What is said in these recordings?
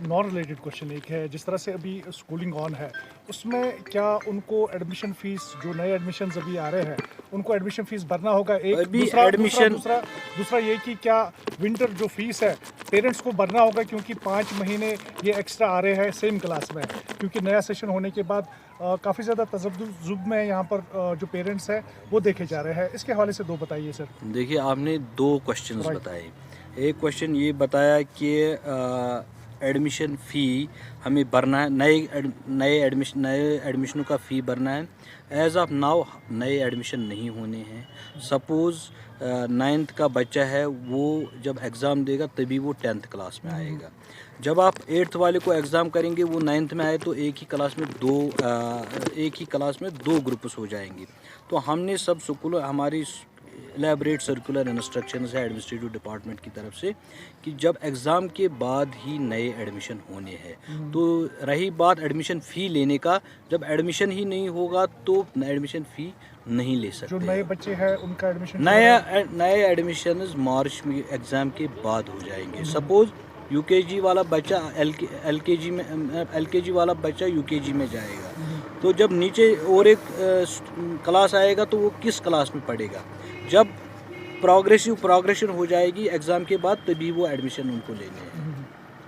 Non related question एक है, जिस तरह से अभी स्कूलिंग ऑन है उसमें क्या उनको एडमिशन फीस, जो नए एडमिशन्स अभी आ रहे हैं उनको एडमिशन फीस भरना होगा? एक अभी दूसरा एडमिशन दूसरा ये कि क्या विंटर जो फीस है पेरेंट्स को भरना होगा, क्योंकि 5 महीने ये एक्स्ट्रा आ रहे हैं सेम क्लास में, क्योंकि नया सेशन होने के बाद काफ़ी ज़्यादा तज़ब्ज़ुब में यहाँ पर जो पेरेंट्स हैं वो देखे जा रहे हैं। इसके हवाले से दो बताइए सर। देखिए, आपने दो क्वेश्चंस राइट। बताए। एक क्वेश्चन ये बताया कि एडमिशन फ़ी हमें भरना है, नए एडमिशनों का फ़ी भरना है। एज़ ऑफ नाउ नए एडमिशन नहीं होने हैं। सपोज़ 9th का बच्चा है, वो जब एग्ज़ाम देगा तभी वो 10th क्लास में आएगा। जब आप 8th वाले को एग्ज़ाम करेंगे, वो 9th में आए तो एक ही क्लास में दो ग्रुप्स हो जाएंगे। तो हमने सब स्कूल, हमारी एलैबोरेट सर्कुलर इंस्ट्रक्शंस है एडमिनिस्ट्रेटिव डिपार्टमेंट की तरफ से कि जब एग्ज़ाम के बाद ही नए एडमिशन होने हैं। तो रही बात एडमिशन फ़ी लेने का, जब एडमिशन ही नहीं होगा तो एडमिशन फ़ी नहीं ले सकते। जो नए बच्चे हैं उनका एडमिशन नए एडमिशन मार्च में एग्ज़ाम के बाद हो जाएंगे। सपोज़ यूकेजी वाला बच्चा एलकेजी वाला बच्चा यूकेजी में जाएगा, तो जब नीचे और एक क्लास आएगा तो वो किस क्लास में पढ़ेगा? जब प्रोग्रेशन हो जाएगी एग्ज़ाम के बाद, तभी वो एडमिशन उनको लेने हैं।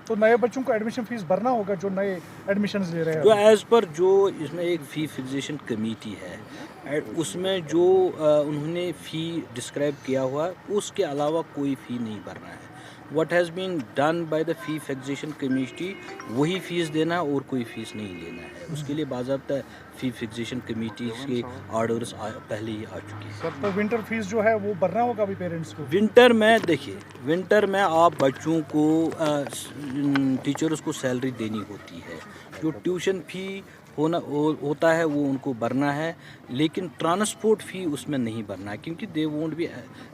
तो नए बच्चों को एडमिशन फीस भरना होगा जो नए एडमिशन्स ले रहे हैं। जो एज़ पर जो इसमें एक फ़ी फिक्सेशन कमेटी है, उसमें जो उन्होंने फ़ी डिस्क्राइब किया हुआ, उसके अलावा कोई फ़ी नहीं भरना है। What has been done by the fee fixation committee, वही फ़ीस देना है और कोई फ़ीस नहीं लेना है। उसके लिए बाज़ाब्ता फ़ी फिक्सेशन कमेटी के ऑर्डर्स पहले ही आ चुके हैं। सर, तो विंटर फीस जो है वो भरना होगा अभी पेरेंट्स को? विंटर में देखिए, विंटर में आप बच्चों को टीचर्स को सैलरी देनी होती है। जो ट्यूशन फ़ी होता है वो उनको भरना है, लेकिन ट्रांसपोर्ट फ़ी उसमें नहीं भरना है, क्योंकि they won't be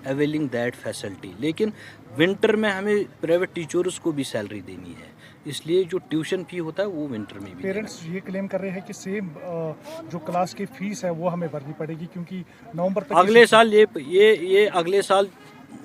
availing that facility. लेकिन विंटर में हमें प्राइवेट टीचर्स को भी सैलरी देनी है, इसलिए जो ट्यूशन फ़ी होता है वो विंटर में भी। पेरेंट्स ये क्लेम कर रहे हैं कि सेम जो क्लास की फीस है वो हमें भरनी पड़ेगी, क्योंकि नवंबर तक अगले साल ये अगले साल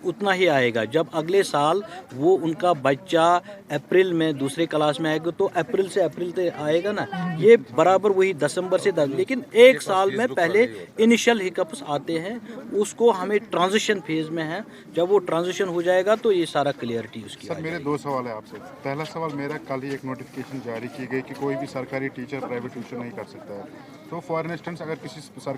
उतना ही आएगा। जब अगले साल वो उनका बच्चा अप्रैल में दूसरे क्लास में आएगा, तो अप्रैल तक आएगा ना, ये बराबर वही दिसंबर से 10। लेकिन एक साल में पहले इनिशियल हिकअप्स आते हैं, उसको हमें ट्रांजिशन फेज में है। जब वो ट्रांजिशन हो जाएगा तो ये सारा क्लियरिटी उसकी सर, मेरे दो सवाल है आपसे। पहला सवाल मेरा, कल ही एक नोटिफिकेशन जारी की गई कि कोई भी सरकारी टीचर प्राइवेट ट्यूशन नहीं कर सकता है। तो फॉर इंस्टेंस अगर किसी